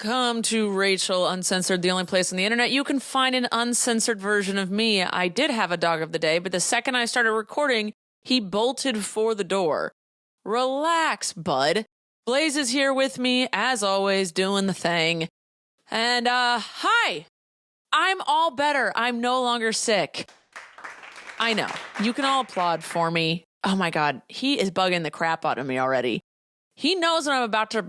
Welcome to Rachel Uncensored, the only place on the internet you can find an uncensored version of me. I did have a dog of the day, but the second I started recording, he bolted for the door. Relax, bud. Blaze is here with me, as always, doing the thing. And, hi. I'm all better. I'm no longer sick. I know. You can all applaud for me. Oh my God. He is bugging the crap out of me already. He knows when I'm about to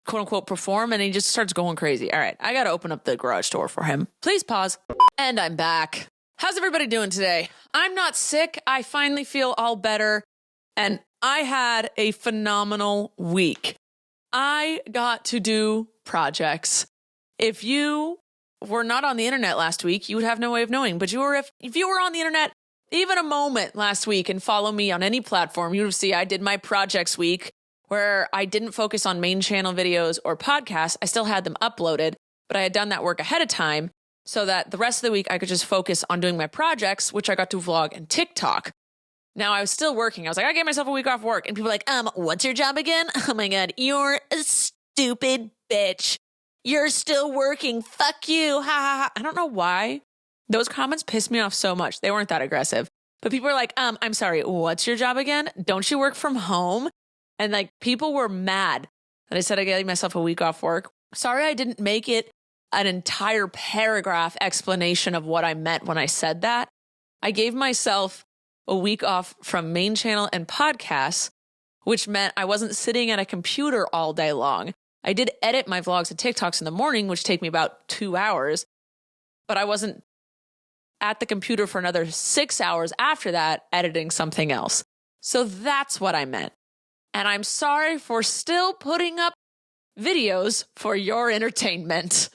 quote unquote perform and he just starts going crazy. All right, I got to open up the garage door for him. Please pause. And I'm back. How's everybody doing today? I'm not sick. I finally feel all better. And I had a phenomenal week. I got to do projects. If you were not on the internet last week, you would have no way of knowing. But if you were on the internet even a moment last week and follow me on any platform, you would see I did my projects week, where I didn't focus on main channel videos or podcasts. I still had them uploaded, but I had done that work ahead of time so that the rest of the week I could just focus on doing my projects, which I got to vlog and TikTok. Now I was still working. I was like, I gave myself a week off work. And people were like, what's your job again? Oh my God, you're a stupid bitch. You're still working. Fuck you. Ha ha ha. I don't know why. Those comments pissed me off so much. They weren't that aggressive. But people were like, I'm sorry, what's your job again? Don't you work from home? And like people were mad that I said I gave myself a week off work. Sorry, I didn't make it an entire paragraph explanation of what I meant when I said that. I gave myself a week off from main channel and podcasts, which meant I wasn't sitting at a computer all day long. I did edit my vlogs and TikToks in the morning, which take me about 2 hours, but I wasn't at the computer for another 6 hours after that editing something else. So that's what I meant. And I'm sorry for still putting up videos for your entertainment.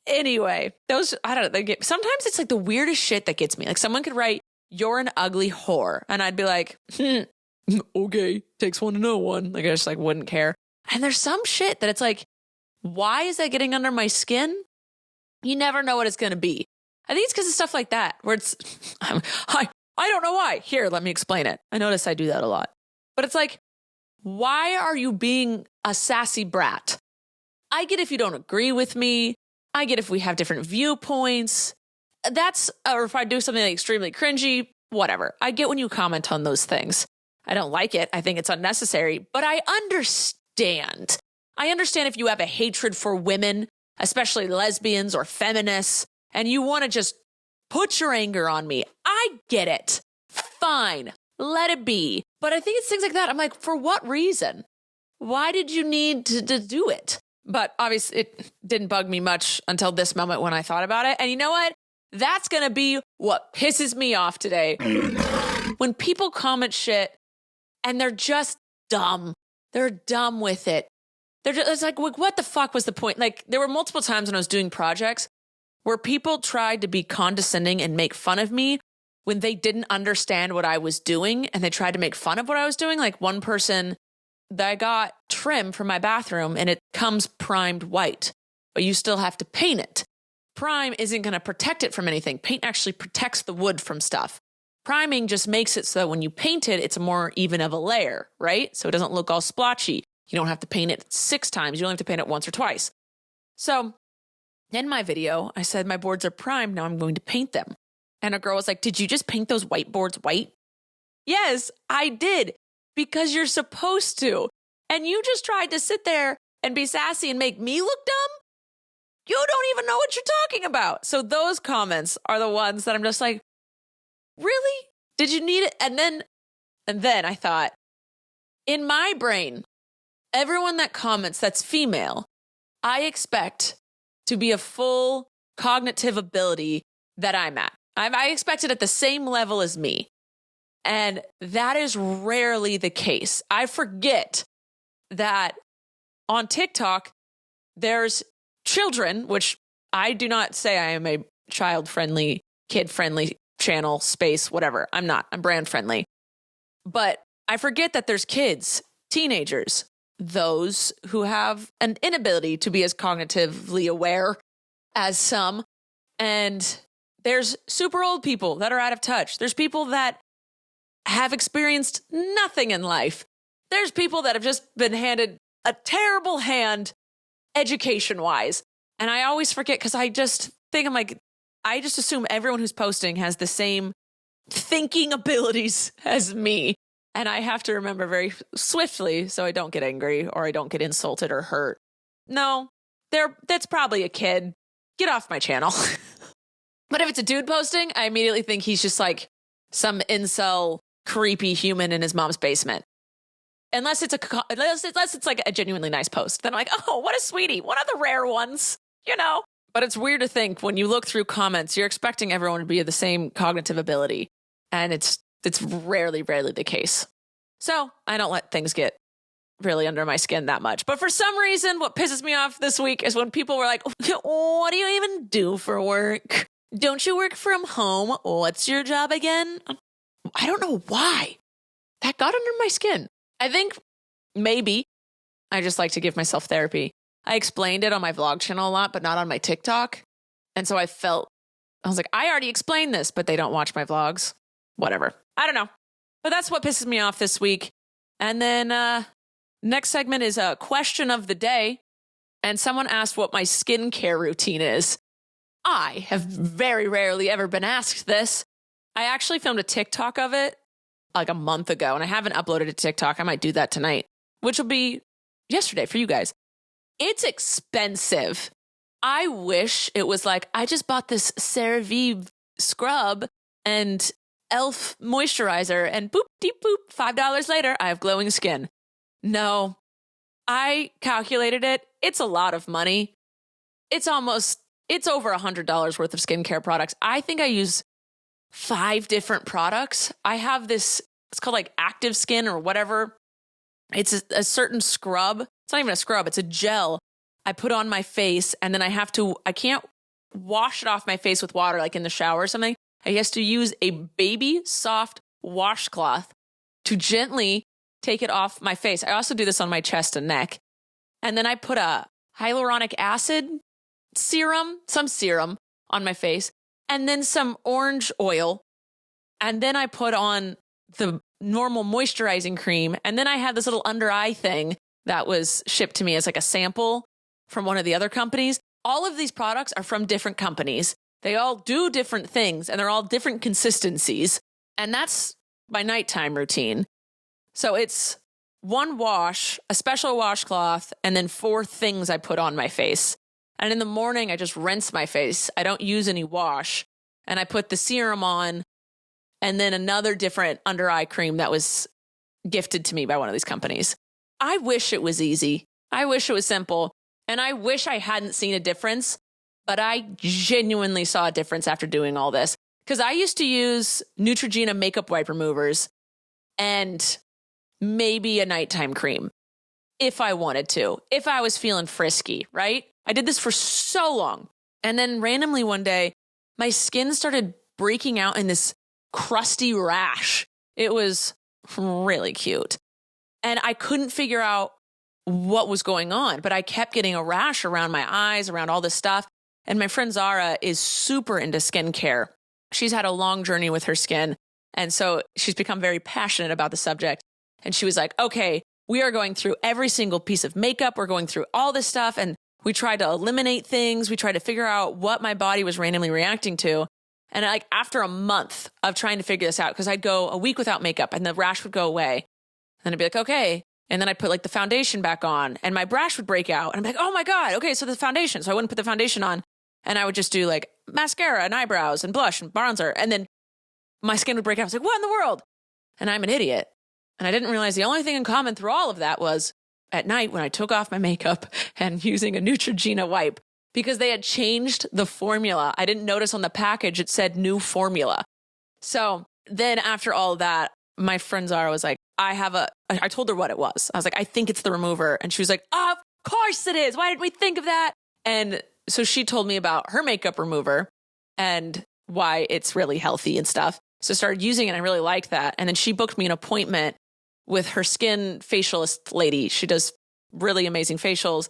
Anyway, sometimes it's like the weirdest shit that gets me. Like someone could write, "You're an ugly whore." And I'd be like, okay, takes one to know one. Like I just like wouldn't care. And there's some shit that it's like, why is that getting under my skin? You never know what it's going to be. I think it's because of stuff like that where it's, I don't know why. Here, let me explain it. I notice I do that a lot. But it's like, why are you being a sassy brat? I get if you don't agree with me. I get if we have different viewpoints. Or if I do something like extremely cringy, whatever. I get when you comment on those things. I don't like it. I think it's unnecessary, but I understand. I understand if you have a hatred for women, especially lesbians or feminists, and you want to just put your anger on me. I get it. Fine. Let it be. But I think it's things like that. I'm like, for what reason? Why did you need to do it? But obviously it didn't bug me much until this moment when I thought about it. And you know what? That's going to be what pisses me off today. When people comment shit and they're just dumb. They're dumb with it. It's like, what the fuck was the point? Like there were multiple times when I was doing projects where people tried to be condescending and make fun of me when they didn't understand what I was doing and they tried to make fun of what I was doing. Like one person that I got trim for my bathroom and it comes primed white, but you still have to paint it. Prime isn't going to protect it from anything. Paint actually protects the wood from stuff. Priming just makes it so that when you paint it, it's a more even of a layer, right? So it doesn't look all splotchy. You don't have to paint it 6 times. You only have to paint it once or twice. So in my video, I said my boards are primed. Now I'm going to paint them. And a girl was like, did you just paint those whiteboards white? Yes, I did, because you're supposed to. And you just tried to sit there and be sassy and make me look dumb? You don't even know what you're talking about. So those comments are the ones that I'm just like, really? Did you need it? And then I thought, in my brain, everyone that comments that's female, I expect to be a full cognitive ability that I'm at. I expect it at the same level as me. And that is rarely the case. I forget that on TikTok, there's children, which I do not say I am a child-friendly, kid-friendly channel, space, whatever. I'm not. I'm brand-friendly. But I forget that there's kids, teenagers, those who have an inability to be as cognitively aware as some. And there's super old people that are out of touch. There's people that have experienced nothing in life. There's people that have just been handed a terrible hand education-wise. And I always forget because I just think I just assume everyone who's posting has the same thinking abilities as me. And I have to remember very swiftly so I don't get angry or I don't get insulted or hurt. No, that's probably a kid. Get off my channel. But if it's a dude posting, I immediately think he's just like some incel, creepy human in his mom's basement. Unless it's like a genuinely nice post. Then I'm like, oh, what a sweetie. One of the rare ones, you know? But it's weird to think when you look through comments, you're expecting everyone to be of the same cognitive ability. And it's rarely the case. So I don't let things get really under my skin that much. But for some reason, what pisses me off this week is when people were like, what do you even do for work? Don't you work from home? What's your job again? I don't know why. That got under my skin. I think maybe I just like to give myself therapy. I explained it on my vlog channel a lot, but not on my TikTok. And so I was like, I already explained this, but they don't watch my vlogs. Whatever. I don't know. But that's what pisses me off this week. And then next segment is a question of the day. And someone asked what my skincare routine is. I have very rarely ever been asked this. I actually filmed a TikTok of it like a month ago, and I haven't uploaded it to TikTok. I might do that tonight, which will be yesterday for you guys. It's expensive. I wish it was like, I just bought this CeraVe scrub and e.l.f. moisturizer, and boop, deep boop, $5 later, I have glowing skin. No, I calculated it. It's a lot of money. It's over $100 worth of skincare products. I think I use 5 different products. I have this, it's called like Active Skin or whatever. It's a certain scrub. It's not even a scrub. It's a gel I put on my face, and then I can't wash it off my face with water like in the shower or something. I have to use a baby soft washcloth to gently take it off my face. I also do this on my chest and neck. And then I put a hyaluronic acid some serum on my face, and then some orange oil. And then I put on the normal moisturizing cream. And then I had this little under eye thing that was shipped to me as like a sample from one of the other companies. All of these products are from different companies. They all do different things, and they're all different consistencies. And that's my nighttime routine. So it's one wash, a special washcloth, and then 4 things I put on my face. And in the morning, I just rinse my face. I don't use any wash. And I put the serum on, and then another different under eye cream that was gifted to me by one of these companies. I wish it was easy. I wish it was simple. And I wish I hadn't seen a difference, but I genuinely saw a difference after doing all this. Because I used to use Neutrogena makeup wipe removers and maybe a nighttime cream if I wanted to, if I was feeling frisky, right? I did this for so long. And then randomly one day, my skin started breaking out in this crusty rash. It was really cute. And I couldn't figure out what was going on, but I kept getting a rash around my eyes, around all this stuff. And my friend Zara is super into skincare. She's had a long journey with her skin. And so she's become very passionate about the subject. And she was like, okay, we are going through every single piece of makeup. We're going through all this stuff. And we tried to eliminate things. We tried to figure out what my body was randomly reacting to. And like after a month of trying to figure this out, because I'd go a week without makeup and the rash would go away. And I'd be like, okay. And then I'd put like the foundation back on and my rash would break out. And I'm like, oh my God, okay, so the foundation. So I wouldn't put the foundation on. And I would just do like mascara and eyebrows and blush and bronzer. And then my skin would break out. I was like, what in the world? And I'm an idiot. And I didn't realize the only thing in common through all of that was at night when I took off my makeup and using a Neutrogena wipe, because they had changed the formula. I didn't notice on the package it said new formula. So then after all of that, my friend Zara was like, I told her what it was. I was like, I think it's the remover. And she was like, oh, of course it is. Why didn't we think of that? And so she told me about her makeup remover and why it's really healthy and stuff. So I started using it and I really liked that. And then she booked me an appointment with her skin facialist lady. She does really amazing facials.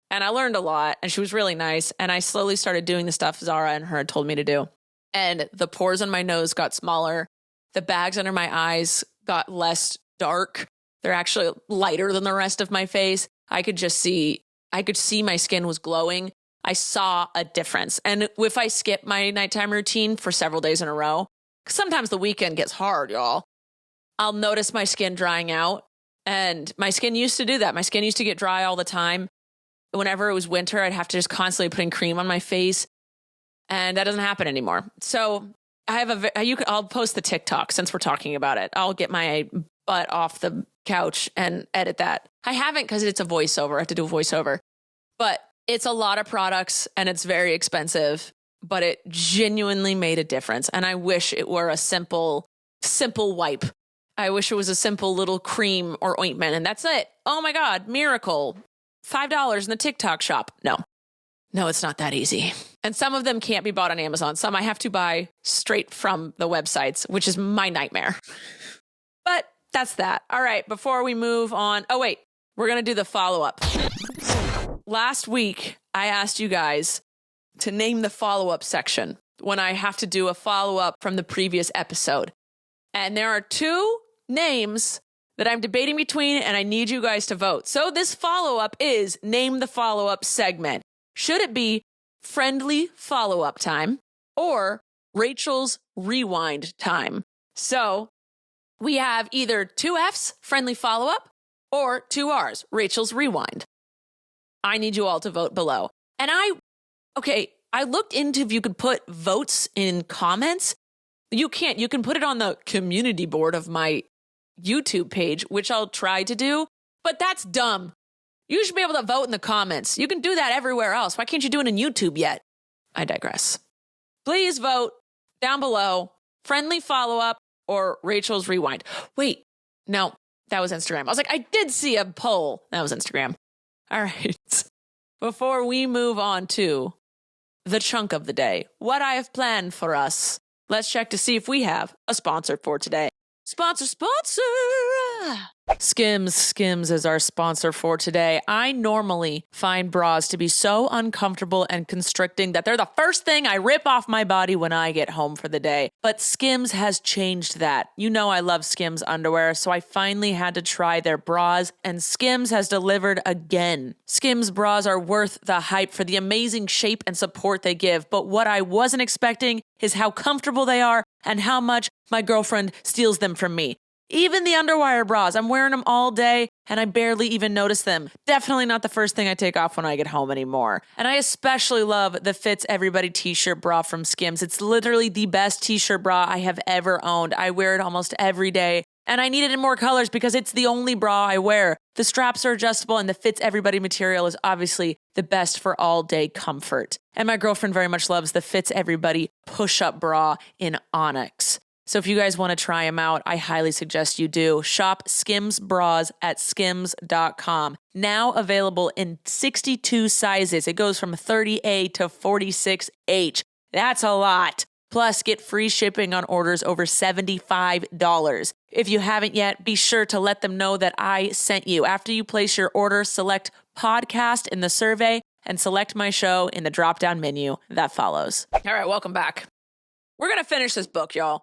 And I learned a lot and she was really nice. And I slowly started doing the stuff Zara and her had told me to do. And the pores on my nose got smaller. The bags under my eyes got less dark. They're actually lighter than the rest of my face. I could see my skin was glowing. I saw a difference. And if I skip my nighttime routine for several days in a row, 'cause sometimes the weekend gets hard, y'all, I'll notice my skin drying out. And my skin used to do that. My skin used to get dry all the time. Whenever it was winter, I'd have to just constantly putting cream on my face. And that doesn't happen anymore. So I have I'll post the TikTok since we're talking about it. I'll get my butt off the couch and edit that. I haven't because it's a voiceover. I have to do a voiceover. But it's a lot of products and it's very expensive, but it genuinely made a difference. And I wish it were a simple wipe. I wish it was a simple little cream or ointment and that's it. Oh my God, miracle. $5 in the TikTok shop. No, it's not that easy. And some of them can't be bought on Amazon. Some I have to buy straight from the websites, which is my nightmare. But that's that. All right, before we move on. Oh, wait, we're going to do the follow-up. Last week, I asked you guys to name the follow-up section when I have to do a follow-up from the previous episode. And there are two names that I'm debating between, and I need you guys to vote. So this follow-up is Name the Follow-Up segment. Should it be Friendly Follow-Up Time or Rachel's Rewind Time? So we have either 2 F's, Friendly Follow-Up, or 2 R's, Rachel's Rewind. I need you all to vote below. And I looked into if you could put votes in comments. You can't. You can put it on the community board of my YouTube page, which I'll try to do, but that's dumb. You should be able to vote in the comments. You can do that everywhere else. Why can't you do it on YouTube yet? I digress. Please vote down below. Friendly Follow-Up or Rachel's Rewind. Wait, no, that was Instagram. I was like, I did see a poll. That was Instagram. All right. Before we move on to the chunk of the day, what I have planned for us, let's check to see if we have a sponsor for today. Sponsor! Skims is our sponsor for today. I normally find bras to be so uncomfortable and constricting that they're the first thing I rip off my body when I get home for the day. But Skims has changed that. You know I love Skims underwear, so I finally had to try their bras, and Skims has delivered again. Skims bras are worth the hype for the amazing shape and support they give, but what I wasn't expecting is how comfortable they are and how much my girlfriend steals them from me. Even the underwire bras, I'm wearing them all day and I barely even notice them. Definitely not the first thing I take off when I get home anymore. And I especially love the Fits Everybody t-shirt bra from Skims. It's literally the best t-shirt bra I have ever owned. I wear it almost every day. And I need it in more colors because it's the only bra I wear. The straps are adjustable and the Fits Everybody material is obviously the best for all day comfort. And my girlfriend very much loves the Fits Everybody push-up bra in Onyx. So if you guys want to try them out, I highly suggest you do. Shop Skims bras at skims.com. Now available in 62 sizes. It goes from 30A to 46H. That's a lot. Plus, get free shipping on orders over $75. If you haven't yet, be sure to let them know that I sent you. After you place your order, select podcast in the survey and select my show in the drop-down menu that follows. All right, welcome back. We're going to finish this book, y'all.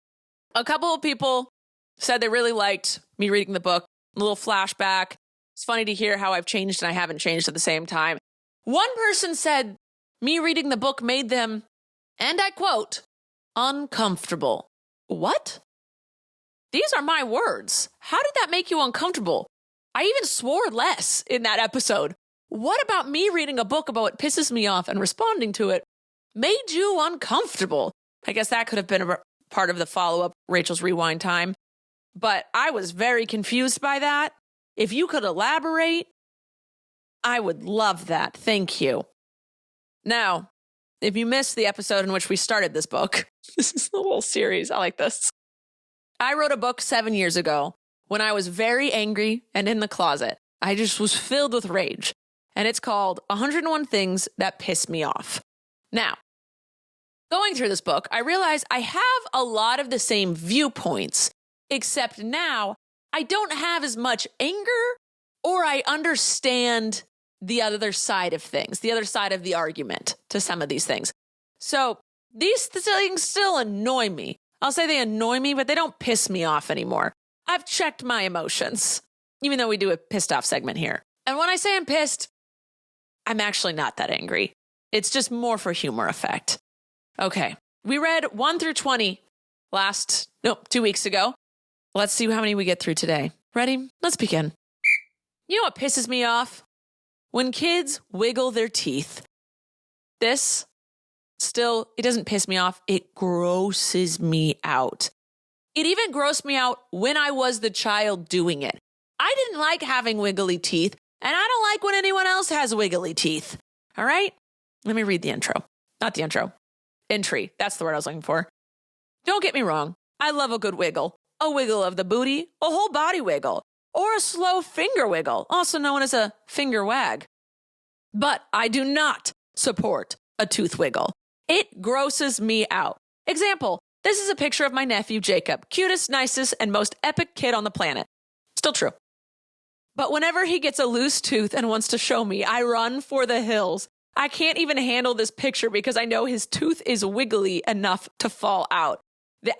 A couple of people said they really liked me reading the book. A little flashback. It's funny to hear how I've changed and I haven't changed at the same time. One person said me reading the book made them, and I quote, uncomfortable. What? These are my words. How did that make you uncomfortable? I even swore less in that episode. What about me reading a book about what pisses me off and responding to it made you uncomfortable? I guess that could have been a part of the follow-up, Rachel's Rewind time. But I was very confused by that. If you could elaborate, I would love that. Thank you. Now, if you missed the episode in which we started this book, this is a little series. I like this. I wrote a book 7 years ago when I was very angry and in the closet. I just was filled with rage. And it's called 101 Things That Piss Me Off. Now, going through this book, I realized I have a lot of the same viewpoints, except now I don't have as much anger, or I understand the other side of things, the other side of the argument to some of these things. So these things still annoy me. I'll say they annoy me, but they don't piss me off anymore. I've checked my emotions, even though we do a pissed off segment here. And when I say I'm pissed, I'm actually not that angry. It's just more for humor effect. Okay. We read 1 through 20 2 weeks ago. Let's see how many we get through today. Ready? Let's begin. You know what pisses me off? When kids wiggle their teeth. This still, it doesn't piss me off. It grosses me out. It even grossed me out when I was the child doing it. I didn't like having wiggly teeth, and I don't like when anyone else has wiggly teeth. All right? Let me read the intro. Not the intro. Entry. That's the word I was looking for. Don't get me wrong. I love a good wiggle. A wiggle of the booty, a whole body wiggle, or a slow finger wiggle, also known as a finger wag. But I do not support a tooth wiggle. It grosses me out. Example, this is a picture of my nephew, Jacob. Cutest, nicest, and most epic kid on the planet. Still true. But whenever he gets a loose tooth and wants to show me, I run for the hills. I can't even handle this picture because I know his tooth is wiggly enough to fall out.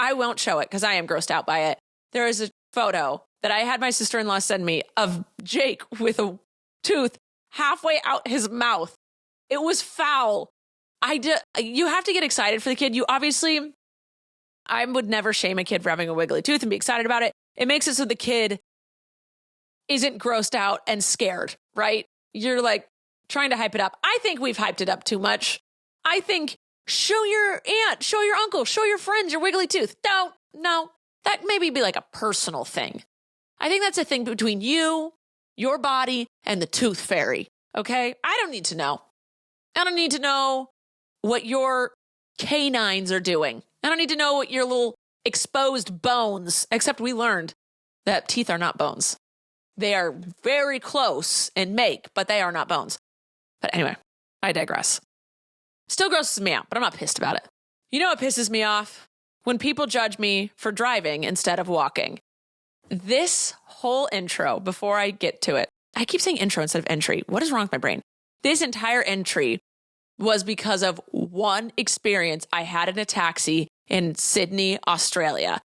I won't show it because I am grossed out by it. There is a photo that I had my sister-in-law send me of Jake with a tooth halfway out his mouth. It was foul. You have to get excited for the kid. I would never shame a kid for having a wiggly tooth and be excited about it. It makes it so the kid isn't grossed out and scared, right? You're like trying to hype it up. I think we've hyped it up too much. I think show your aunt, show your uncle, show your friends your wiggly tooth. No, that maybe be like a personal thing. I think that's a thing between you, your body, and the tooth fairy, okay? I don't need to know. I don't need to know what your canines are doing. I don't need to know what your little exposed bones, except we learned that teeth are not bones. They are very close in make, but they are not bones. But anyway, I digress. Still grosses me out, but I'm not pissed about it. You know what pisses me off? When people judge me for driving instead of walking. This whole intro, before I get to it, I keep saying intro instead of entry. What is wrong with my brain? This entire entry was because of one experience I had in a taxi in Sydney, Australia.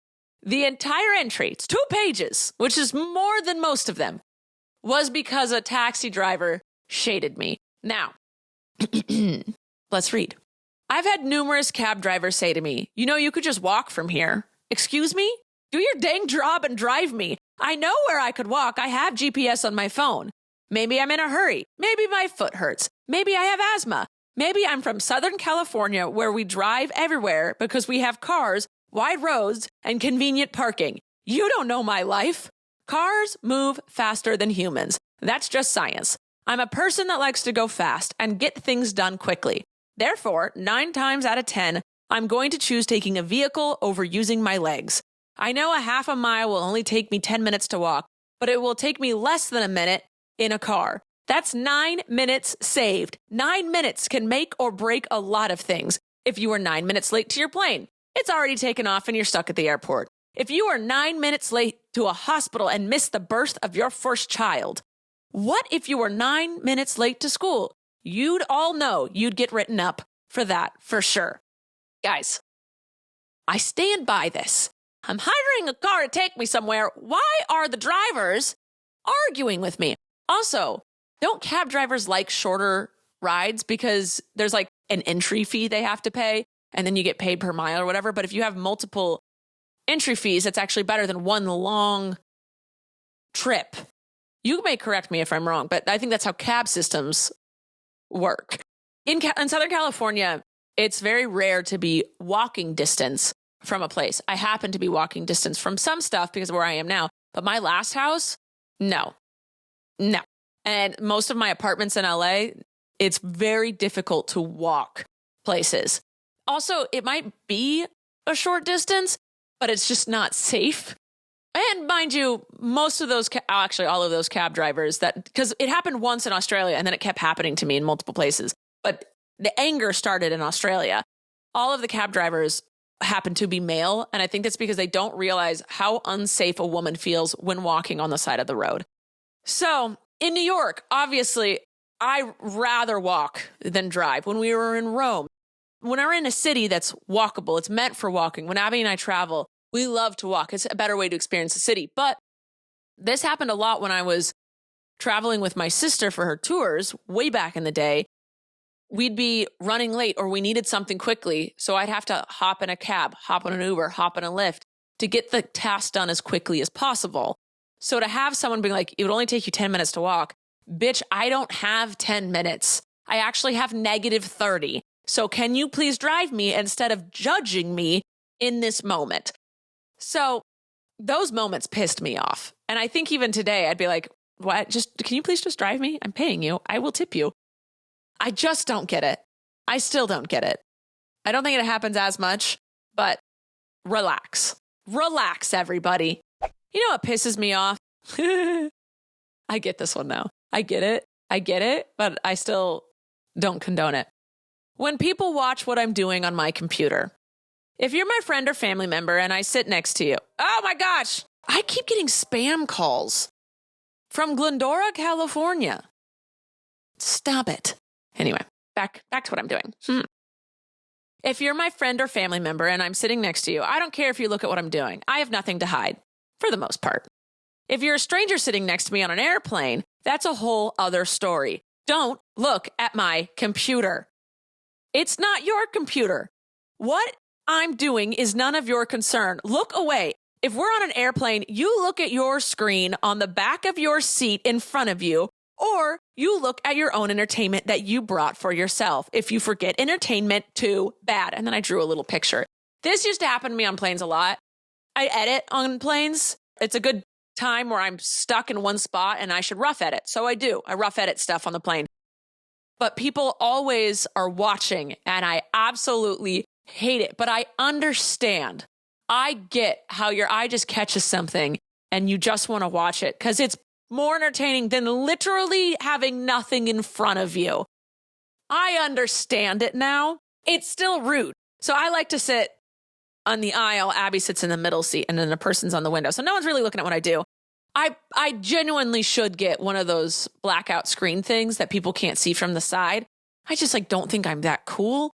The entire entry, it's 2 pages, which is more than most of them, was because a taxi driver shaded me. Now, let's read. I've had numerous cab drivers say to me, you could just walk from here. Excuse me? Do your dang job and drive me. I know where I could walk. I have GPS on my phone. Maybe I'm in a hurry. Maybe my foot hurts. Maybe I have asthma. Maybe I'm from Southern California where we drive everywhere because we have cars, wide roads, and convenient parking. You don't know my life. Cars move faster than humans. That's just science. I'm a person that likes to go fast and get things done quickly. Therefore, 9 times out of 10, I'm going to choose taking a vehicle over using my legs. I know a half a mile will only take me 10 minutes to walk, but it will take me less than a minute in a car. That's 9 minutes saved. 9 minutes can make or break a lot of things. If you are 9 minutes late to your plane, it's already taken off and you're stuck at the airport. If you are 9 minutes late to a hospital and miss the birth of your first child, what if you were 9 minutes late to school? You'd all know you'd get written up for that for sure. Guys, I stand by this. I'm hiring a car to take me somewhere. Why are the drivers arguing with me? Also, don't cab drivers like shorter rides because there's like an entry fee they have to pay and then you get paid per mile or whatever. But if you have multiple entry fees, it's actually better than one long trip. You may correct me if I'm wrong, but I think that's how cab systems work. In Southern California, it's very rare to be walking distance from a place. I happen to be walking distance from some stuff because of where I am now, but my last house, no. And most of my apartments in LA, it's very difficult to walk places. Also, it might be a short distance, but it's just not safe. And mind you, most of those, actually all of those cab drivers because it happened once in Australia and then it kept happening to me in multiple places. But the anger started in Australia. All of the cab drivers happen to be male. And I think that's because they don't realize how unsafe a woman feels when walking on the side of the road. So in New York, obviously, I rather walk than drive. When we were in Rome, when we're in a city that's walkable, it's meant for walking. When Abby and I travel, we love to walk. It's a better way to experience the city. But this happened a lot when I was traveling with my sister for her tours way back in the day. we'd be running late or we needed something quickly. So I'd have to hop in a cab, hop on an Uber, hop in a Lyft to get the task done as quickly as possible. So to have someone being like, it would only take you 10 minutes to walk. Bitch, I don't have 10 minutes. I actually have -30. So can you please drive me instead of judging me in this moment? So those moments pissed me off. And I think even today I'd be like, what? Can you please just drive me? I'm paying you. I will tip you. I just don't get it. I still don't get it. I don't think it happens as much, but relax. Relax, everybody. You know what pisses me off? I get this one now. I get it, but I still don't condone it. When people watch what I'm doing on my computer, if you're my friend or family member and I sit next to you, oh my gosh, I keep getting spam calls from Glendora, California. Stop it. Anyway, back to what I'm doing. If you're my friend or family member and I'm sitting next to you, I don't care if you look at what I'm doing. I have nothing to hide, for the most part. If you're a stranger sitting next to me on an airplane, that's a whole other story. Don't look at my computer. It's not your computer. What I'm doing is none of your concern. Look away. If we're on an airplane, you look at your screen on the back of your seat in front of you, or you look at your own entertainment that you brought for yourself. If you forget entertainment, too bad. And then I drew a little picture. This used to happen to me on planes a lot. I edit on planes. It's a good time where I'm stuck in one spot and I should rough edit. So I do. I rough edit stuff on the plane. But people always are watching and I absolutely hate it. But I understand. I get how your eye just catches something and you just want to watch it because it's more entertaining than literally having nothing in front of you. I understand it now. It's still rude. So I like to sit on the aisle. Abby sits in the middle seat and then the person's on the window. So no one's really looking at what I do. I genuinely should get one of those blackout screen things that people can't see from the side. I just don't think I'm that cool.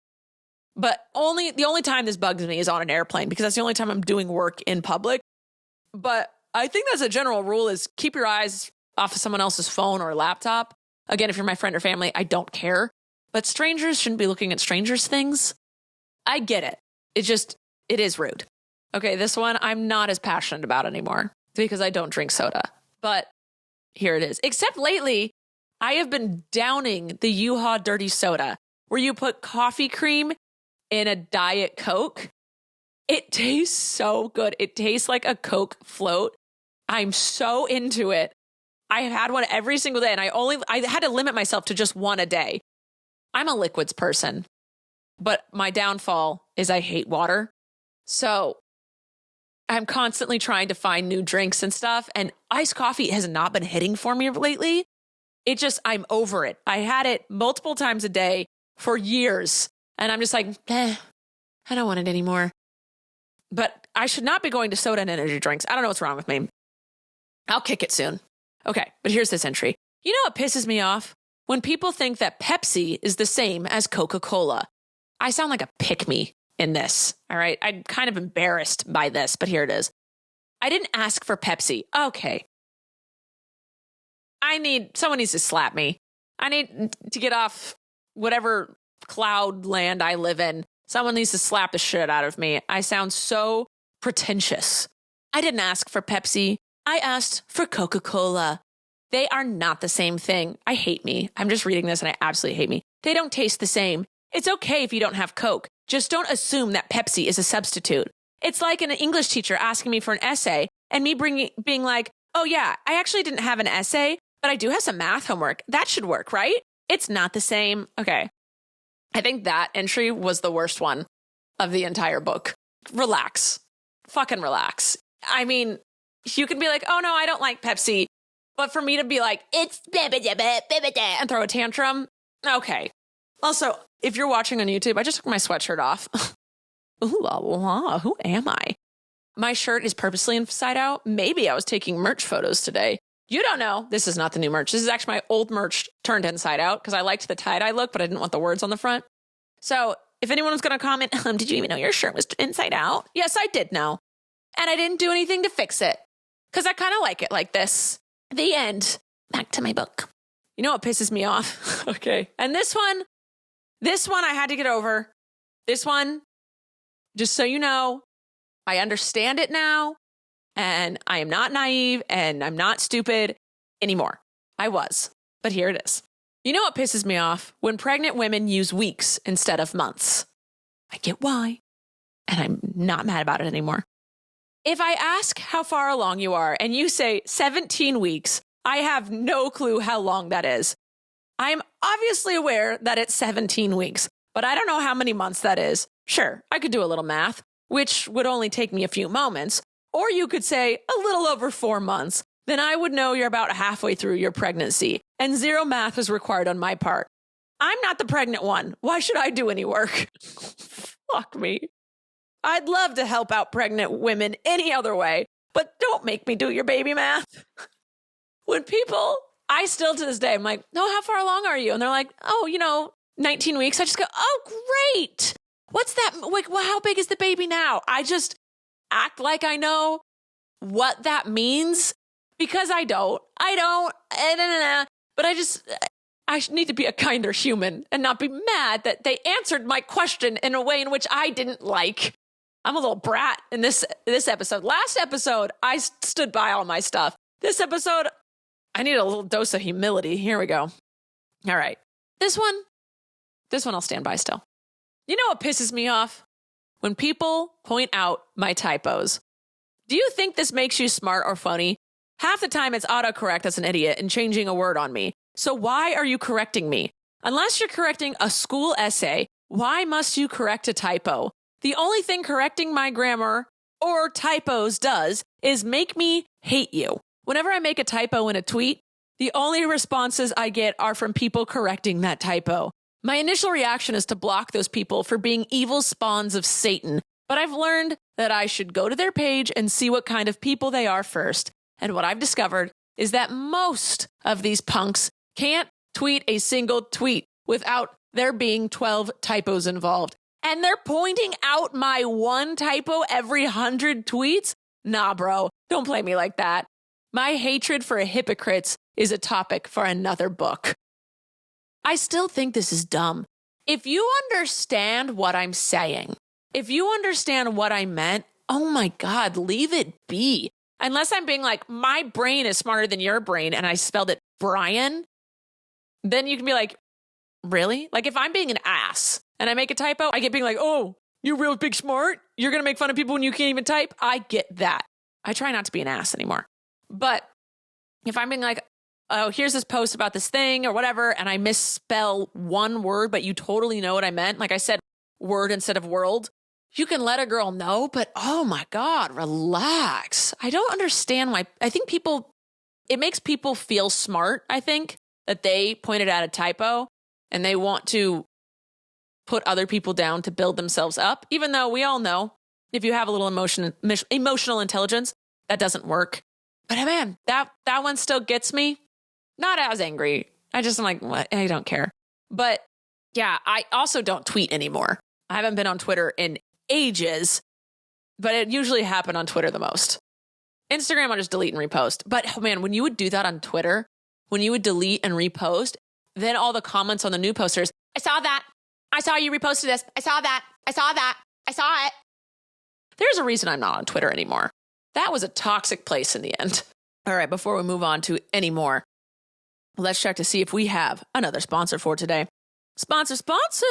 But the only time this bugs me is on an airplane because that's the only time I'm doing work in public. But I think that's a general rule is keep your eyes off of someone else's phone or laptop. Again, if you're my friend or family, I don't care. But strangers shouldn't be looking at strangers' things. I get it. It is rude. Okay, this one I'm not as passionate about anymore because I don't drink soda. But here it is. Except lately, I have been downing the U-Haul dirty soda where you put coffee cream in a Diet Coke. It tastes so good. It tastes like a Coke float. I'm so into it. I have had one every single day and I had to limit myself to just one a day. I'm a liquids person, but my downfall is I hate water. So I'm constantly trying to find new drinks and stuff. And iced coffee has not been hitting for me lately. I'm over it. I had it multiple times a day for years. And I'm just like, I don't want it anymore. But I should not be going to soda and energy drinks. I don't know what's wrong with me. I'll kick it soon. Okay, but here's this entry. You know what pisses me off? When people think that Pepsi is the same as Coca-Cola. I sound like a pick-me in this, all right? I'm kind of embarrassed by this, but here it is. I didn't ask for Pepsi. Okay. Someone needs to slap me. I need to get off whatever cloud land I live in. Someone needs to slap the shit out of me. I sound so pretentious. I didn't ask for Pepsi. I asked for Coca-Cola. They are not the same thing. I hate me. I'm just reading this and I absolutely hate me. They don't taste the same. It's okay if you don't have Coke. Just don't assume that Pepsi is a substitute. It's like an English teacher asking me for an essay and me being like, oh yeah, I actually didn't have an essay, but I do have some math homework. That should work, right? It's not the same. Okay. I think that entry was the worst one of the entire book. Relax. Fucking relax. I mean, you can be like, oh no, I don't like Pepsi. But for me to be like, it's and throw a tantrum. Okay. Also, if you're watching on YouTube, I just took my sweatshirt off. Ooh la la, who am I? My shirt is purposely inside out. Maybe I was taking merch photos today. You don't know. This is not the new merch. This is actually my old merch turned inside out because I liked the tie-dye look, but I didn't want the words on the front. So if anyone was going to comment, did you even know your shirt was inside out? Yes, I did know. And I didn't do anything to fix it because I kind of like it like this. The end. Back to my book. You know what pisses me off? Okay. And this one, This one I had to get over. This one, just so you know, I understand it now, and I am not naive, and I'm not stupid anymore. I was, but here it is. You know what pisses me off? When pregnant women use weeks instead of months. I get why, and I'm not mad about it anymore. If I ask how far along you are and you say 17 weeks, I have no clue how long that is. I am obviously aware that it's 17 weeks, but I don't know how many months that is. Sure, I could do a little math, which would only take me a few moments, or you could say a little over 4 months. Then I would know you're about halfway through your pregnancy, and zero math is required on my part. I'm not the pregnant one. Why should I do any work? Fuck me. I'd love to help out pregnant women any other way, but don't make me do your baby math. When people, I still to this day, I'm like, no, how far along are you? And they're like, oh, 19 weeks. I just go, oh, great. What's that? Like, well, how big is the baby now? I just act like I know what that means because I don't. But I need to be a kinder human and not be mad that they answered my question in a way in which I didn't like. I'm a little brat in this episode. Last episode, I stood by all my stuff. This episode, I need a little dose of humility. Here we go. All right. This one I'll stand by still. You know what pisses me off? When people point out my typos. Do you think this makes you smart or funny? Half the time it's autocorrect as an idiot and changing a word on me. So why are you correcting me? Unless you're correcting a school essay, why must you correct a typo? The only thing correcting my grammar or typos does is make me hate you. Whenever I make a typo in a tweet, the only responses I get are from people correcting that typo. My initial reaction is to block those people for being evil spawns of Satan, but I've learned that I should go to their page and see what kind of people they are first. And what I've discovered is that most of these punks can't tweet a single tweet without there being 12 typos involved. And they're pointing out my one typo every 100 tweets? Nah, bro, don't play me like that. My hatred for hypocrites is a topic for another book. I still think this is dumb. If you understand what I'm saying, if you understand what I meant, oh my God, leave it be. Unless I'm being like, my brain is smarter than your brain and I spelled it Brian, then you can be like, really? Like if I'm being an ass and I make a typo, I get being like, oh, you're real big smart? You're going to make fun of people when you can't even type? I get that. I try not to be an ass anymore. But if I'm being like, oh, here's this post about this thing or whatever, and I misspell one word, but you totally know what I meant. Like I said, word instead of world. You can let a girl know, but oh my God, relax. I don't understand why. I think it makes people feel smart, I think, that they pointed out a typo and they want to put other people down to build themselves up, even though we all know if you have a little emotional intelligence, that doesn't work. But man, that one still gets me. Not as angry. I'm like, what? I don't care. But yeah, I also don't tweet anymore. I haven't been on Twitter in ages, but it usually happened on Twitter the most. Instagram, I'll just delete and repost. But oh man, when you would do that on Twitter, when you would delete and repost, then all the comments on the new posters, I saw that. I saw you reposted this. I saw that. I saw that. I saw it. There's a reason I'm not on Twitter anymore. That was a toxic place in the end. All right, before we move on to any more, let's check to see if we have another sponsor for today. Sponsor!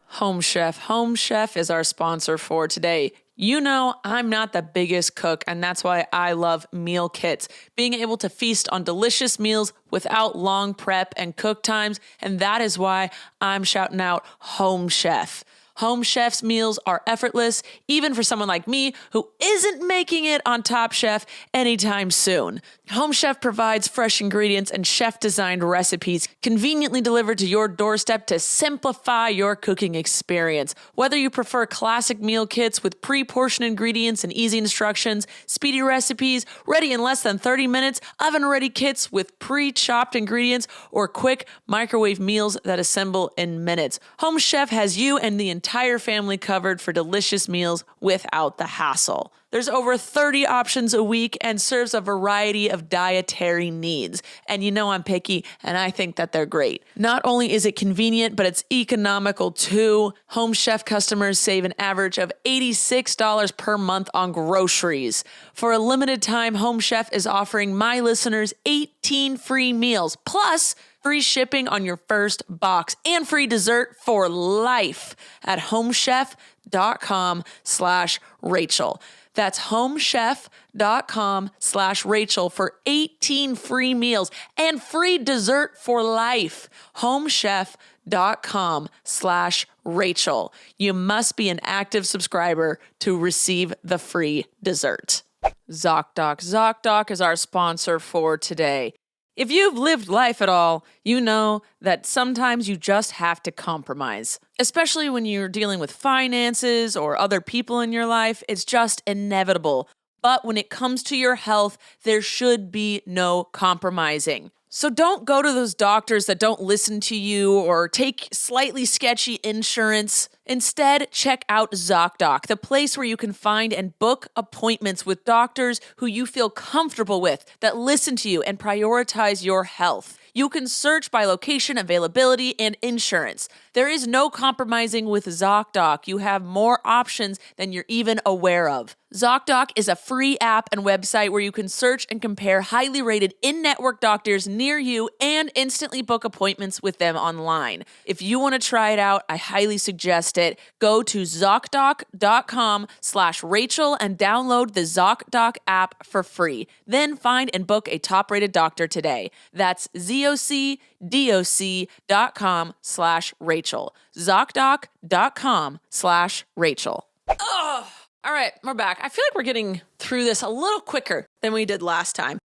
Home Chef. Home Chef is our sponsor for today. You know, I'm not the biggest cook, and that's why I love meal kits. Being able to feast on delicious meals without long prep and cook times, and that is why I'm shouting out Home Chef. Home Chef's meals are effortless, even for someone like me who isn't making it on Top Chef anytime soon. Home Chef provides fresh ingredients and chef-designed recipes conveniently delivered to your doorstep to simplify your cooking experience. Whether you prefer classic meal kits with pre-portioned ingredients and easy instructions, speedy recipes, ready in less than 30 minutes, oven-ready kits with pre-chopped ingredients, or quick microwave meals that assemble in minutes, Home Chef has you and the entire family covered for delicious meals without the hassle. There's over 30 options a week and serves a variety of dietary needs. And you know I'm picky, and I think that they're great. Not only is it convenient, but it's economical too. Home Chef customers save an average of $86 per month on groceries. For a limited time, Home Chef is offering my listeners 18 free meals, plus free shipping on your first box and free dessert for life at homechef.com/Rachel. That's homechef.com/Rachel for 18 free meals and free dessert for life. homechef.com/Rachel. You must be an active subscriber to receive the free dessert. ZocDoc. ZocDoc is our sponsor for today. If you've lived life at all, you know that sometimes you just have to compromise. Especially when you're dealing with finances or other people in your life, it's just inevitable. But when it comes to your health, there should be no compromising. So don't go to those doctors that don't listen to you or take slightly sketchy insurance. Instead, check out ZocDoc, the place where you can find and book appointments with doctors who you feel comfortable with, that listen to you and prioritize your health. You can search by location, availability, and insurance. There is no compromising with ZocDoc. You have more options than you're even aware of. ZocDoc is a free app and website where you can search and compare highly rated in-network doctors near you and instantly book appointments with them online. If you want to try it out, I highly suggest it. Go to ZocDoc.com/Rachel and download the ZocDoc app for free. Then find and book a top-rated doctor today. That's ZocDoc.com/Rachel. ZocDoc.com/Rachel. Ugh. All right, we're back. I feel like we're getting through this a little quicker than we did last time.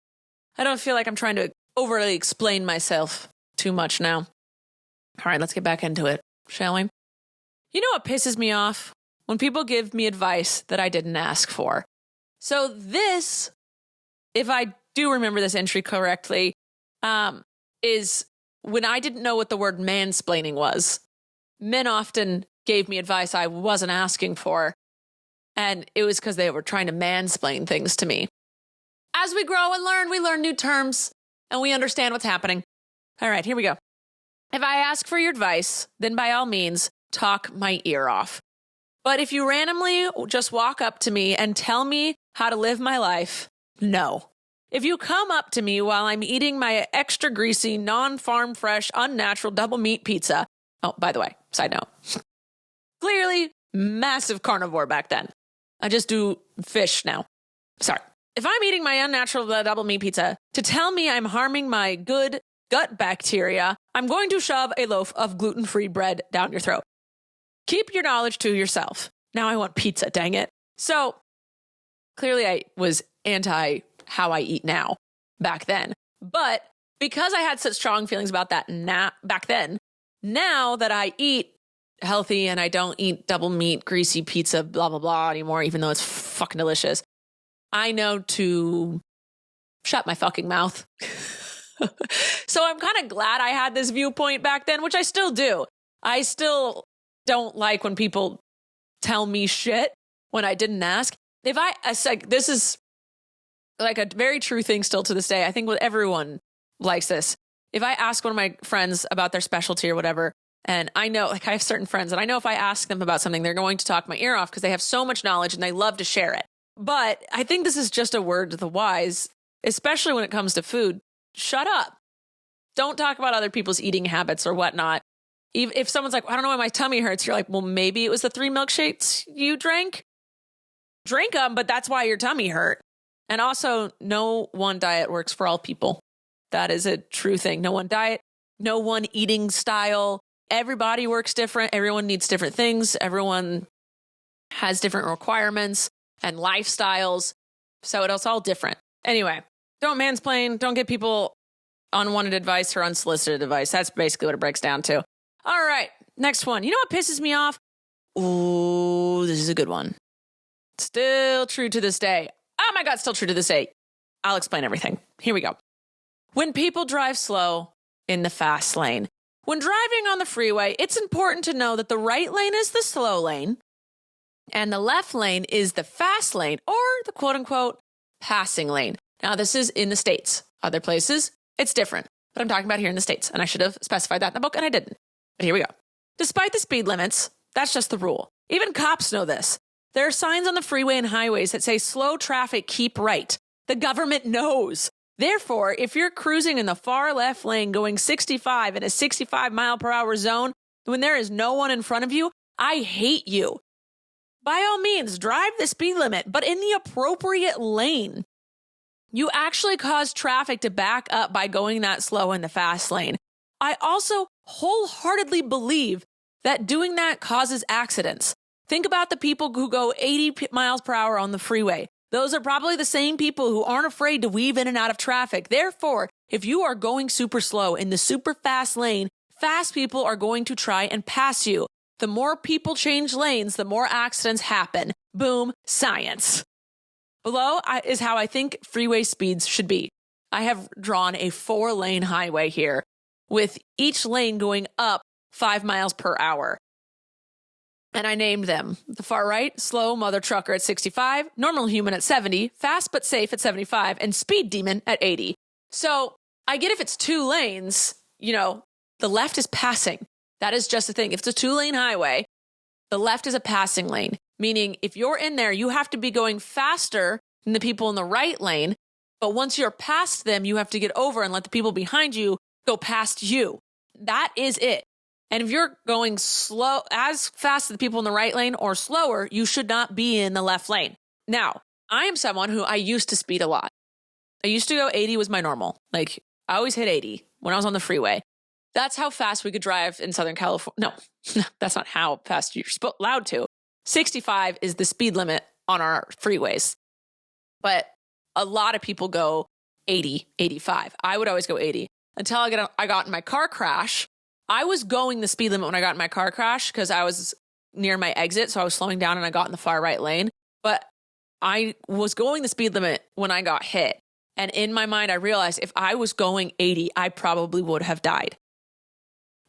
I don't feel like I'm trying to overly explain myself too much now. All right, let's get back into it, shall we? You know what pisses me off? When people give me advice that I didn't ask for. So this, if I do remember this entry correctly, is when I didn't know what the word mansplaining was. Men often gave me advice I wasn't asking for. And it was because they were trying to mansplain things to me. As we grow and learn, we learn new terms and we understand what's happening. All right, here we go. If I ask for your advice, then by all means, talk my ear off. But if you randomly just walk up to me and tell me how to live my life, no. If you come up to me while I'm eating my extra greasy, non-farm fresh, unnatural double meat pizza. Oh, by the way, side note. Clearly, massive carnivore back then. I just do fish now. Sorry. If I'm eating my unnatural double meat pizza, to tell me I'm harming my good gut bacteria, I'm going to shove a loaf of gluten-free bread down your throat. Keep your knowledge to yourself. Now I want pizza, dang it. So, clearly I was anti how I eat now back then. But because I had such strong feelings about that back then, now that I eat healthy and I don't eat double meat, greasy pizza, blah, blah, blah anymore, even though it's fucking delicious, I know to shut my fucking mouth. So I'm kind of glad I had this viewpoint back then, which I still do. I still don't like when people tell me shit when I didn't ask. This is like a very true thing still to this day. I think with everyone likes this. If I ask one of my friends about their specialty or whatever, and I know, like I have certain friends, and I know if I ask them about something, they're going to talk my ear off because they have so much knowledge and they love to share it. But I think this is just a word to the wise, especially when it comes to food. Shut up. Don't talk about other people's eating habits or whatnot. If someone's like, I don't know why my tummy hurts, you're like, well, maybe it was the 3 milkshakes you drank. Drink them, but that's why your tummy hurt. And also, no one diet works for all people. That is a true thing. No one diet, no one eating style. Everybody works different. Everyone needs different things. Everyone has different requirements and lifestyles. So it's all different. Anyway, don't mansplain. Don't give people unwanted advice or unsolicited advice. That's basically what it breaks down to. All right, next one. You know what pisses me off? Ooh, this is a good one. Still true to this day. Oh my God, still true to this day. I'll explain everything. Here we go. When people drive slow in the fast lane, When driving on the freeway, it's important to know that the right lane is the slow lane and the left lane is the fast lane, or the quote unquote passing lane. Now, this is in the States. Other places, it's different. But I'm talking about here in the States, and I should have specified that in the book, and I didn't. But here we go. Despite the speed limits, that's just the rule. Even cops know this. There are signs on the freeway and highways that say slow traffic, keep right. The government knows. Therefore, if you're cruising in the far left lane going 65 in a 65 mile per hour zone when there is no one in front of you, I hate you. By all means, drive the speed limit, but in the appropriate lane. You actually cause traffic to back up by going that slow in the fast lane. I also wholeheartedly believe that doing that causes accidents. Think about the people who go 80 miles per hour on the freeway. Those are probably the same people who aren't afraid to weave in and out of traffic. Therefore, if you are going super slow in the super fast lane, fast people are going to try and pass you. The more people change lanes, the more accidents happen. Boom, science. Below is how I think freeway speeds should be. I have drawn a 4-lane highway here, with each lane going up 5 miles per hour. And I named them. The far right, slow mother trucker at 65, normal human at 70, fast but safe at 75, and speed demon at 80. So I get if it's 2 lanes, the left is passing. That is just a thing. If it's a 2-lane highway, the left is a passing lane, meaning if you're in there, you have to be going faster than the people in the right lane. But once you're past them, you have to get over and let the people behind you go past you. That is it. And if you're going slow, as fast as the people in the right lane or slower, you should not be in the left lane. Now, I am someone who I used to speed a lot. I used to go 80 was my normal. Like, I always hit 80 when I was on the freeway. That's how fast we could drive in Southern California. No, that's not how fast you're allowed to. 65 is the speed limit on our freeways. But a lot of people go 80, 85. I would always go 80 until I got in my car crash. I was going the speed limit when I got in my car crash because I was near my exit. So I was slowing down and I got in the far right lane. But I was going the speed limit when I got hit. And in my mind, I realized if I was going 80, I probably would have died.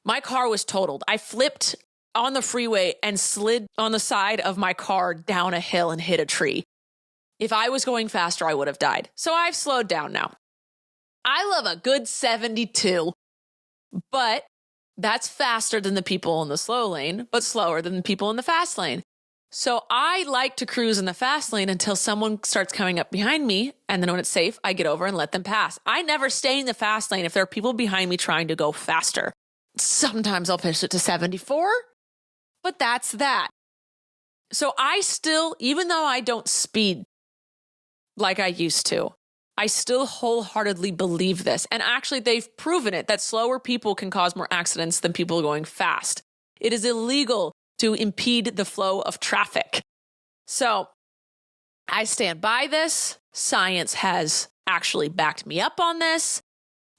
My car was totaled. I flipped on the freeway and slid on the side of my car down a hill and hit a tree. If I was going faster, I would have died. So I've slowed down now. I love a good 72, but that's faster than the people in the slow lane, but slower than the people in the fast lane. So I like to cruise in the fast lane until someone starts coming up behind me. And then when it's safe, I get over and let them pass. I never stay in the fast lane if there are people behind me trying to go faster. Sometimes I'll push it to 74, but that's that. So I still, even though I don't speed like I used to, I still wholeheartedly believe this. And actually, they've proven it that slower people can cause more accidents than people going fast. It is illegal to impede the flow of traffic. So I stand by this. Science has actually backed me up on this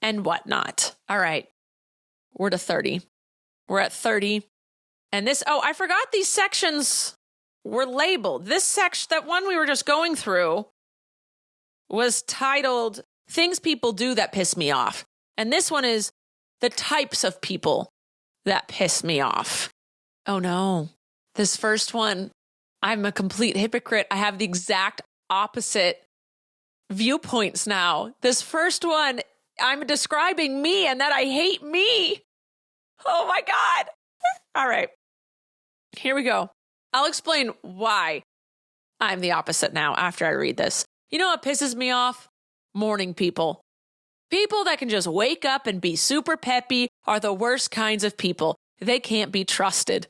and whatnot. All right. We're to 30. We're at 30. And this, I forgot these sections were labeled. This section, that one we were just going through, was titled Things People Do That Piss Me Off. And this one is the types of people that piss me off. Oh no. This first one, I'm a complete hypocrite. I have the exact opposite viewpoints now. This first one, I'm describing me and that I hate me. Oh my God. All right. Here we go. I'll explain why I'm the opposite now after I read this. You know what pisses me off? Morning people. People that can just wake up and be super peppy are the worst kinds of people. They can't be trusted.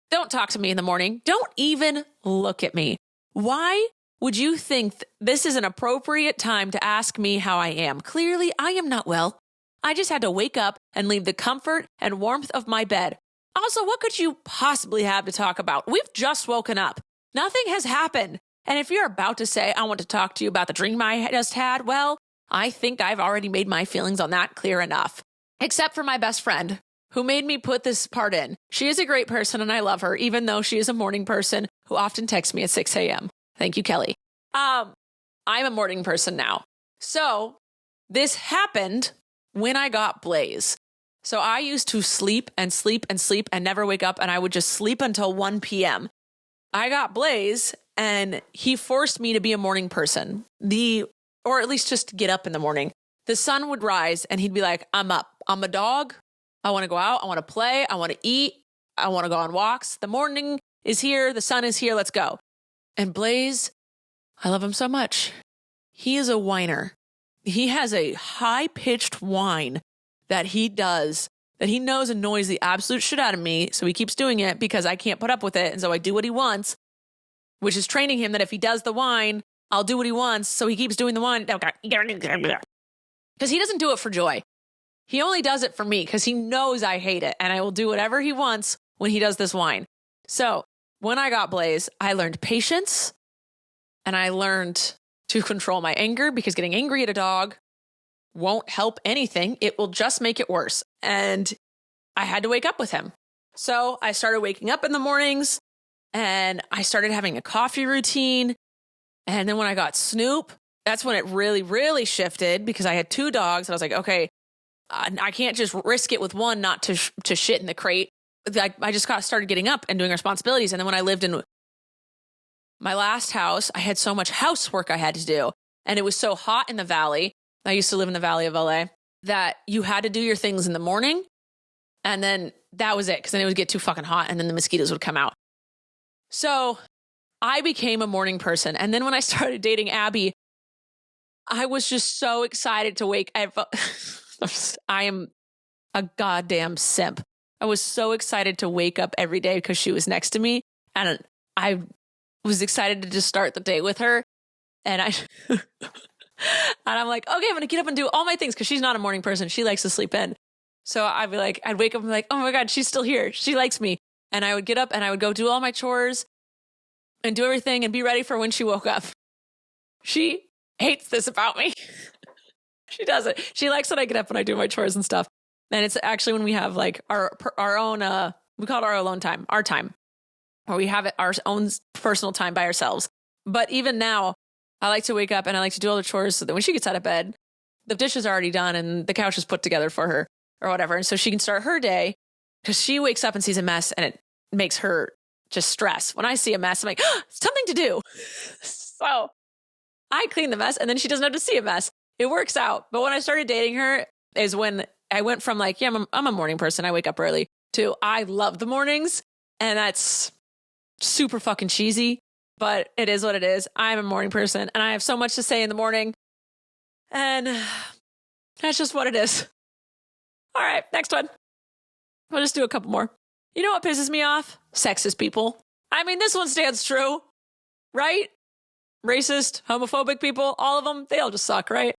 Don't talk to me in the morning. Don't even look at me. Why would you think this is an appropriate time to ask me how I am? Clearly, I am not well. I just had to wake up and leave the comfort and warmth of my bed. Also, what could you possibly have to talk about? We've just woken up. Nothing has happened. And if you're about to say, I want to talk to you about the dream I just had, well, I think I've already made my feelings on that clear enough. Except for my best friend, who made me put this part in. She is a great person and I love her, even though she is a morning person who often texts me at 6 a.m. Thank you, Kelly. I'm a morning person now. So this happened when I got Blaze. So I used to sleep and sleep and sleep and never wake up, and I would just sleep until 1 p.m. I got Blaze, and he forced me to be a morning person, or at least just get up in the morning. The sun would rise, and he'd be like, I'm up. I'm a dog. I want to go out. I want to play. I want to eat. I want to go on walks. The morning is here. The sun is here. Let's go. And Blaze, I love him so much. He is a whiner. He has a high-pitched whine that he does that he knows annoys the absolute shit out of me. So he keeps doing it because I can't put up with it. And so I do what he wants, which is training him that if he does the whine, I'll do what he wants. So he keeps doing the whine because he doesn't do it for joy. He only does it for me because he knows I hate it. And I will do whatever he wants when he does this whine. So when I got Blaze, I learned patience and I learned to control my anger because getting angry at a dog won't help anything. It will just make it worse. And I had to wake up with him. So I started waking up in the mornings and I started having a coffee routine. And then when I got Snoop, that's when it really, really shifted because I had 2 dogs. And I was like, okay, I can't just risk it with one not to shit in the crate. I just started getting up and doing responsibilities. And then when I lived in my last house, I had so much housework I had to do. And it was so hot in the valley. I used to live in the Valley of LA that you had to do your things in the morning. And then that was it because then it would get too fucking hot and then the mosquitoes would come out. So I became a morning person. And then when I started dating Abby, I was just so excited to wake up. I am a goddamn simp. I was so excited to wake up every day because she was next to me. And I was excited to just start the day with her. And and I'm like, okay, I'm going to get up and do all my things because she's not a morning person. She likes to sleep in. So I'd wake up and be like, oh my God, she's still here. She likes me. And I would get up and I would go do all my chores and do everything and be ready for when she woke up. She hates this about me. She doesn't. She likes that I get up and I do my chores and stuff. And it's actually when we have like our own, we call it our alone time, our time, where we have our own personal time by ourselves. But even now, I like to wake up and I like to do all the chores so that when she gets out of bed, the dishes are already done and the couch is put together for her or whatever. And so she can start her day because she wakes up and sees a mess and it makes her just stress. When I see a mess, I'm like, oh, something to do. So I clean the mess and then she doesn't have to see a mess. It works out. But when I started dating her is when I went from like, yeah, I'm a morning person. I wake up early to I love the mornings. And that's super fucking cheesy. But it is what it is. I'm a morning person and I have so much to say in the morning. And that's just what it is. All right, next one. We'll just do a couple more. You know what pisses me off? Sexist people. I mean, this one stands true, right? Racist, homophobic people, all of them, they all just suck, right?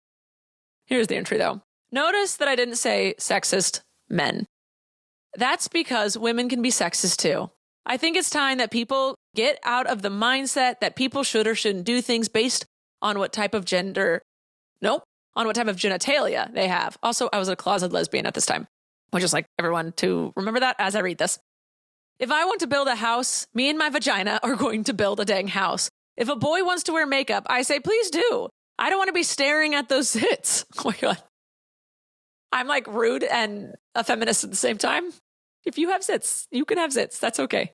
Here's the entry though. Notice that I didn't say sexist men. That's because women can be sexist too. I think it's time that people get out of the mindset that people should or shouldn't do things based on what type of genitalia they have. Also, I was a closet lesbian at this time. I would just like everyone to remember that as I read this. If I want to build a house, me and my vagina are going to build a dang house. If a boy wants to wear makeup, I say, please do. I don't want to be staring at those zits. Oh my God. I'm like rude and a feminist at the same time. If you have zits, you can have zits. That's okay.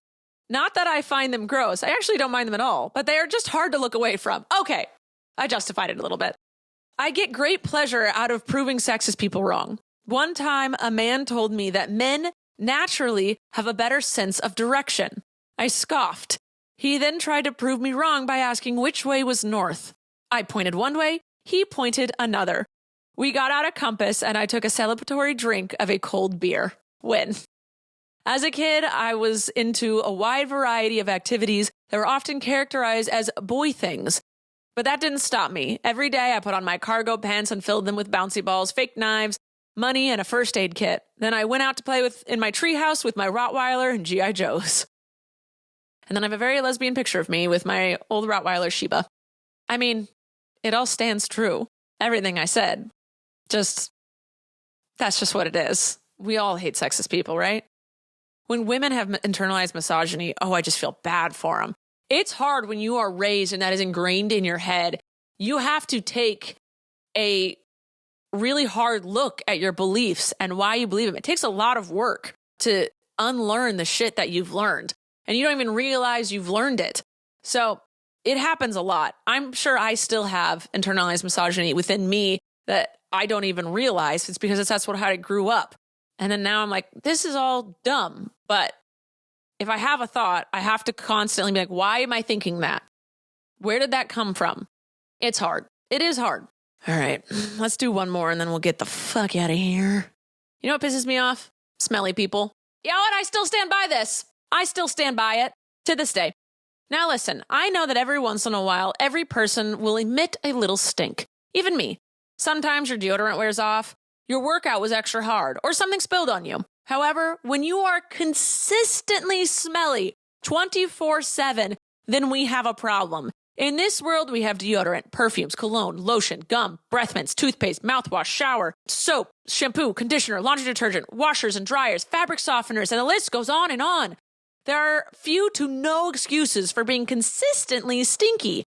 Not that I find them gross. I actually don't mind them at all, but they are just hard to look away from. Okay, I justified it a little bit. I get great pleasure out of proving sexist people wrong. One time, a man told me that men naturally have a better sense of direction. I scoffed. He then tried to prove me wrong by asking which way was north. I pointed one way, he pointed another. We got out a compass and I took a celebratory drink of a cold beer. Win. As a kid, I was into a wide variety of activities that were often characterized as boy things. But that didn't stop me. Every day I put on my cargo pants and filled them with bouncy balls, fake knives, money, and a first aid kit. Then I went out to play in my treehouse with my Rottweiler and G.I. Joes. And then I have a very lesbian picture of me with my old Rottweiler Sheba. I mean, it all stands true. Everything I said. That's just what it is. We all hate sexist people, right? When women have internalized misogyny, I just feel bad for them. It's hard when you are raised and that is ingrained in your head. You have to take a really hard look at your beliefs and why you believe them. It takes a lot of work to unlearn the shit that you've learned, and you don't even realize you've learned it. So it happens a lot. I'm sure I still have internalized misogyny within me that I don't even realize. It's because that's how I grew up. And then now I'm like, this is all dumb. But if I have a thought, I have to constantly be like, why am I thinking that? Where did that come from? It's hard. It is hard. All right, let's do one more and then we'll get the fuck out of here. You know what pisses me off? Smelly people. You know what? I still stand by this. I still stand by it to this day. Now listen, I know that every once in a while, every person will emit a little stink. Even me. Sometimes your deodorant wears off, your workout was extra hard, or something spilled on you. However, when you are consistently smelly 24/7, then we have a problem. In this world, we have deodorant, perfumes, cologne, lotion, gum, breath mints, toothpaste, mouthwash, shower, soap, shampoo, conditioner, laundry detergent, washers and dryers, fabric softeners, and the list goes on and on. There are few to no excuses for being consistently stinky.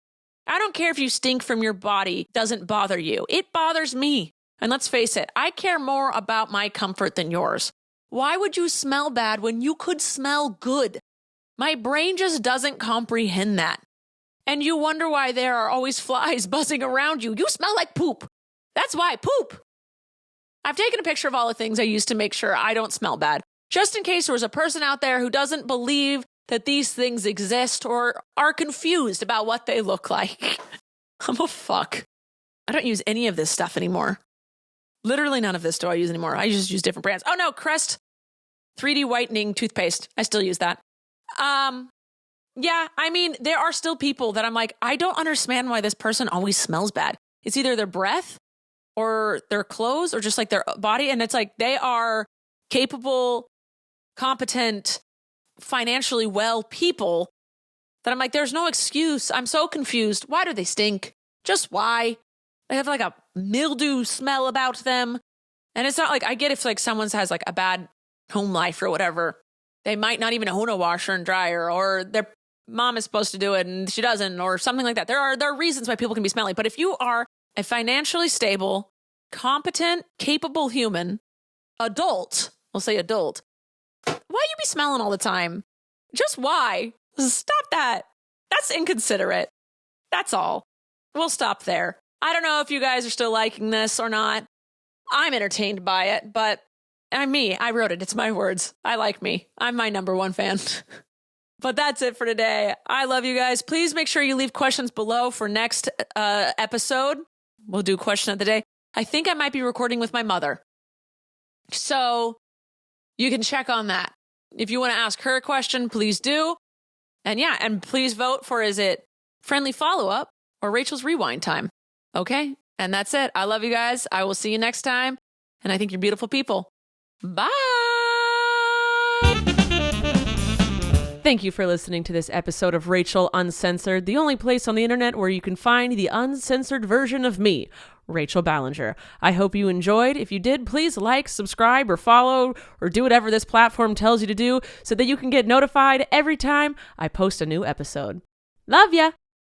I don't care if you stink from your body, doesn't bother you. It bothers me. And let's face it, I care more about my comfort than yours. Why would you smell bad when you could smell good? My brain just doesn't comprehend that. And you wonder why there are always flies buzzing around you. You smell like poop. That's why, poop. I've taken a picture of all the things I use to make sure I don't smell bad, just in case there was a person out there who doesn't believe that these things exist or are confused about what they look like. I'm a fuck. I don't use any of this stuff anymore. Literally none of this do I use anymore. I just use different brands. Oh no, Crest 3D whitening toothpaste. I still use that. Yeah, I mean, there are still people that I'm like, I don't understand why this person always smells bad. It's either their breath or their clothes or just like their body. And it's like they are capable, competent, financially well people that I'm like, there's no excuse. I'm so confused. Why do they stink? Just why? They have like a mildew smell about them. And it's not like, I get if like someone has like a bad home life or whatever. They might not even own a washer and dryer, or their mom is supposed to do it and she doesn't, or something like that. There are reasons why people can be smelly. But if you are a financially stable, competent, capable human, adult, we'll say adult, why you be smelling all the time? Just why? Stop that. That's inconsiderate. That's all. We'll stop there. I don't know if you guys are still liking this or not. I'm entertained by it, but I'm me. I wrote it. It's my words. I like me. I'm my number one fan. But that's it for today. I love you guys. Please make sure you leave questions below for next episode. We'll do question of the day. I think I might be recording with my mother. So you can check on that. If you want to ask her a question, please do. And yeah, and please vote for, is it friendly follow-up or Rachel's rewind time? Okay? And that's it. I love you guys. I will see you next time. And I think you're beautiful people. Bye. Thank you for listening to this episode of Rachel Uncensored, the only place on the internet where you can find the uncensored version of me, Rachel Ballinger. I hope you enjoyed. If you did, please like, subscribe, or follow, or do whatever this platform tells you to do so that you can get notified every time I post a new episode. Love ya!